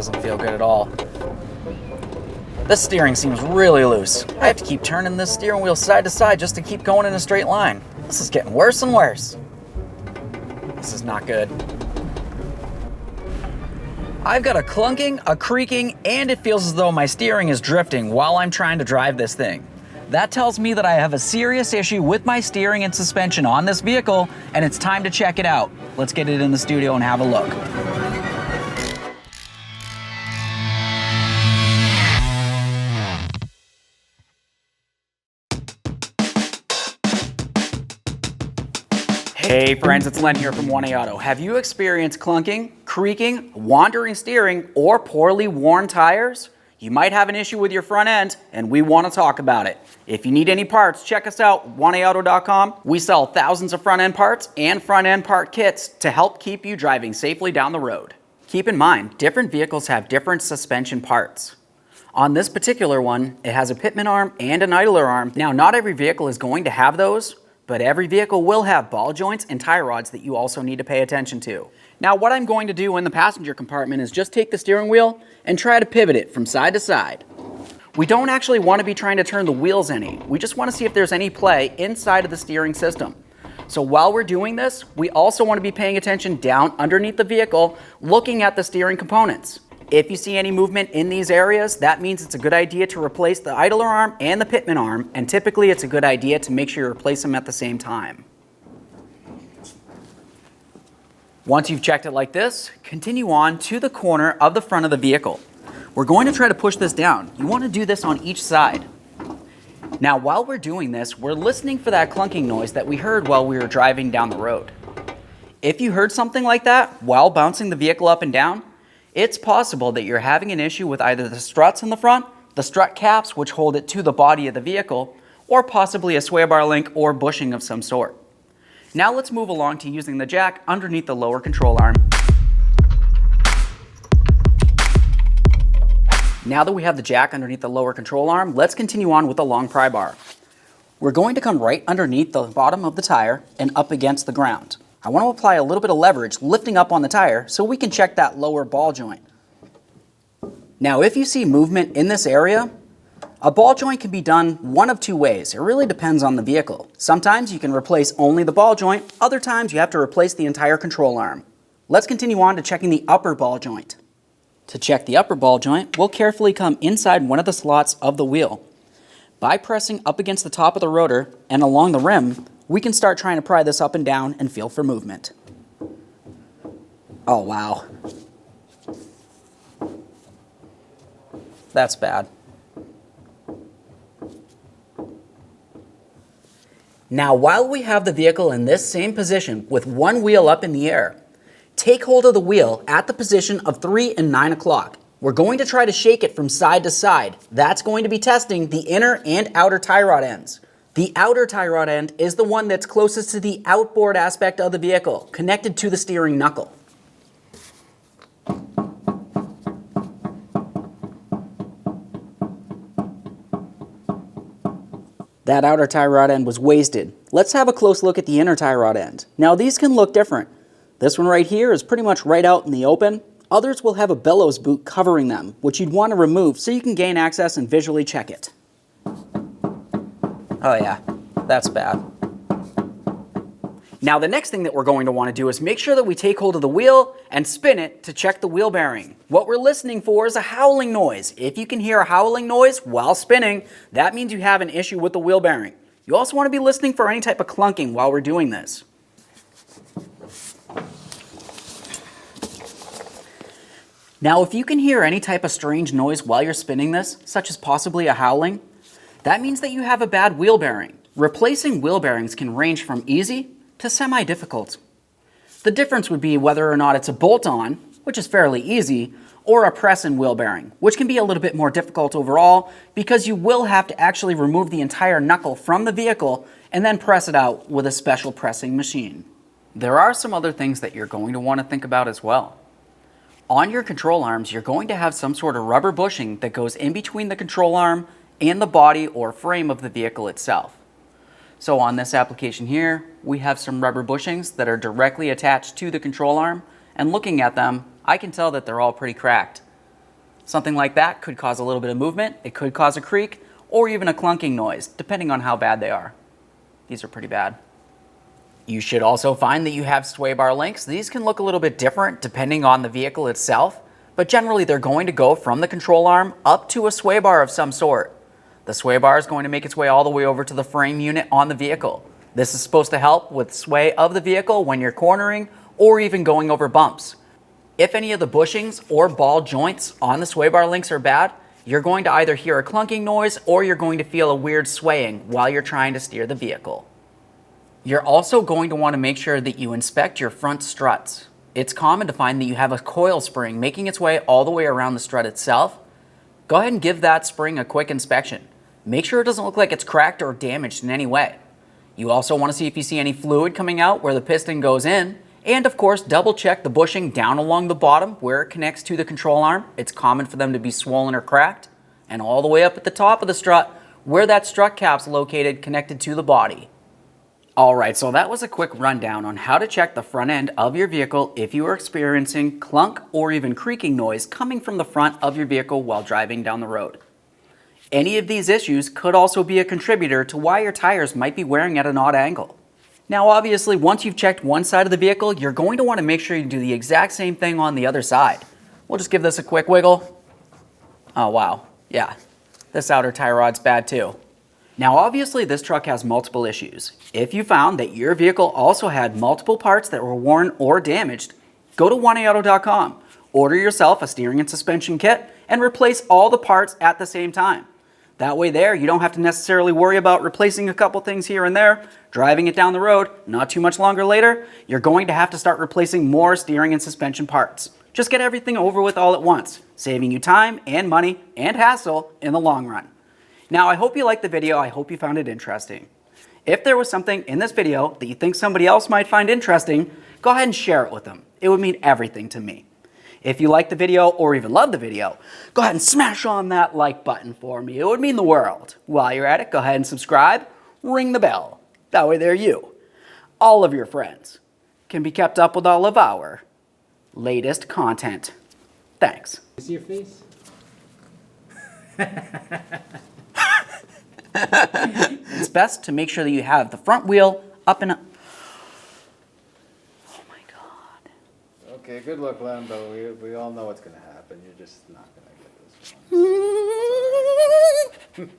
doesn't feel good at all. This steering seems really loose. I have to keep turning this steering wheel side to side just to keep going in a straight line. This is getting worse and worse. This is not good. I've got a clunking, a creaking, and it feels as though my steering is drifting while I'm trying to drive this thing. That tells me that I have a serious issue with my steering and suspension on this vehicle, and it's time to check it out. Let's get it in the studio and have a look. Hey friends, it's Len here from 1A Auto. Have you experienced clunking, creaking, wandering steering, or poorly worn tires? You might have an issue with your front end, and we want to talk about it. If you need any parts, check us out, 1aauto.com. We sell thousands of front end parts and front end part kits to help keep you driving safely down the road. Keep in mind, different vehicles have different suspension parts. On this particular one, it has a pitman arm and an idler arm. Now, not every vehicle is going to have those, but every vehicle will have ball joints and tie rods that you also need to pay attention to. Now, what I'm going to do in the passenger compartment is just take the steering wheel and try to pivot it from side to side. We don't actually want to be trying to turn the wheels any. We just want to see if there's any play inside of the steering system. So while we're doing this, we also want to be paying attention down underneath the vehicle, looking at the steering components. If you see any movement in these areas, that means it's a good idea to replace the idler arm and the pitman arm, and typically it's a good idea to make sure you replace them at the same time. Once you've checked it like this, continue on to the corner of the front of the vehicle. We're going to try to push this down. You want to do this on each side. Now, while we're doing this, we're listening for that clunking noise that we heard while we were driving down the road. If you heard something like that while bouncing the vehicle up and down, it's possible that you're having an issue with either the struts in the front, the strut caps which hold it to the body of the vehicle, or possibly a sway bar link or bushing of some sort. Now let's move along to using the jack underneath the lower control arm. Now that we have the jack underneath the lower control arm, let's continue on with the long pry bar. We're going to come right underneath the bottom of the tire and up against the ground. I want to apply a little bit of leverage lifting up on the tire so we can check that lower ball joint. Now if you see movement in this area, a ball joint can be done one of two ways. It really depends on the vehicle. Sometimes you can replace only the ball joint, other times you have to replace the entire control arm. Let's continue on to checking the upper ball joint. To check the upper ball joint, we'll carefully come inside one of the slots of the wheel. By pressing up against the top of the rotor and along the rim, we can start trying to pry this up and down and feel for movement. Oh wow. That's bad. Now, while we have the vehicle in this same position with one wheel up in the air, take hold of the wheel at the position of 3 and 9 o'clock. We're going to try to shake it from side to side. That's going to be testing the inner and outer tie rod ends. The outer tie rod end is the one that's closest to the outboard aspect of the vehicle, connected to the steering knuckle. That outer tie rod end was wasted. Let's have a close look at the inner tie rod end. Now these can look different. This one right here is pretty much right out in the open. Others will have a bellows boot covering them, which you'd want to remove so you can gain access and visually check it. Oh yeah, that's bad. Now the next thing that we're going to want to do is make sure that we take hold of the wheel and spin it to check the wheel bearing. What we're listening for is a howling noise. If you can hear a howling noise while spinning, that means you have an issue with the wheel bearing. You also want to be listening for any type of clunking while we're doing this. Now if you can hear any type of strange noise while you're spinning this, such as possibly a howling, that means that you have a bad wheel bearing. Replacing wheel bearings can range from easy to semi-difficult. The difference would be whether or not it's a bolt-on, which is fairly easy, or a press-in wheel bearing, which can be a little bit more difficult overall because you will have to actually remove the entire knuckle from the vehicle and then press it out with a special pressing machine. There are some other things that you're going to want to think about as well. On your control arms, you're going to have some sort of rubber bushing that goes in between the control arm and the body or frame of the vehicle itself. So on this application here, we have some rubber bushings that are directly attached to the control arm, and looking at them, I can tell that they're all pretty cracked. Something like that could cause a little bit of movement, it could cause a creak, or even a clunking noise, depending on how bad they are. These are pretty bad. You should also find that you have sway bar links. These can look a little bit different depending on the vehicle itself, but generally they're going to go from the control arm up to a sway bar of some sort. The sway bar is going to make its way all the way over to the frame unit on the vehicle. This is supposed to help with sway of the vehicle when you're cornering or even going over bumps. If any of the bushings or ball joints on the sway bar links are bad, you're going to either hear a clunking noise or you're going to feel a weird swaying while you're trying to steer the vehicle. You're also going to want to make sure that you inspect your front struts. It's common to find that you have a coil spring making its way all the way around the strut itself. Go ahead and give that spring a quick inspection. Make sure it doesn't look like it's cracked or damaged in any way. You also want to see if you see any fluid coming out where the piston goes in. And of course, double check the bushing down along the bottom where it connects to the control arm. It's common for them to be swollen or cracked. And all the way up at the top of the strut where that strut cap's located connected to the body. Alright, so that was a quick rundown on how to check the front end of your vehicle if you are experiencing clunk or even creaking noise coming from the front of your vehicle while driving down the road. Any of these issues could also be a contributor to why your tires might be wearing at an odd angle. Now obviously, once you've checked one side of the vehicle, you're going to want to make sure you do the exact same thing on the other side. We'll just give this a quick wiggle. Oh wow, yeah, this outer tie rod's bad too. Now obviously this truck has multiple issues. If you found that your vehicle also had multiple parts that were worn or damaged, go to 1aauto.com, order yourself a steering and suspension kit, and replace all the parts at the same time. That way there, you don't have to necessarily worry about replacing a couple things here and there, driving it down the road. Not too much longer later, you're going to have to start replacing more steering and suspension parts. Just get everything over with all at once, saving you time and money and hassle in the long run. Now, I hope you liked the video. I hope you found it interesting. If there was something in this video that you think somebody else might find interesting, go ahead and share it with them. It would mean everything to me. If you liked the video or even loved the video, go ahead and smash on that like button for me. It would mean the world. While you're at it, go ahead and subscribe, ring the bell. That way there you, all of your friends, can be kept up with all of our latest content. Thanks. See your face? It's best to make sure that you have the front wheel up and up. Oh my God. Okay, good luck, Lambo. We all know what's going to happen. You're just not going to get this one.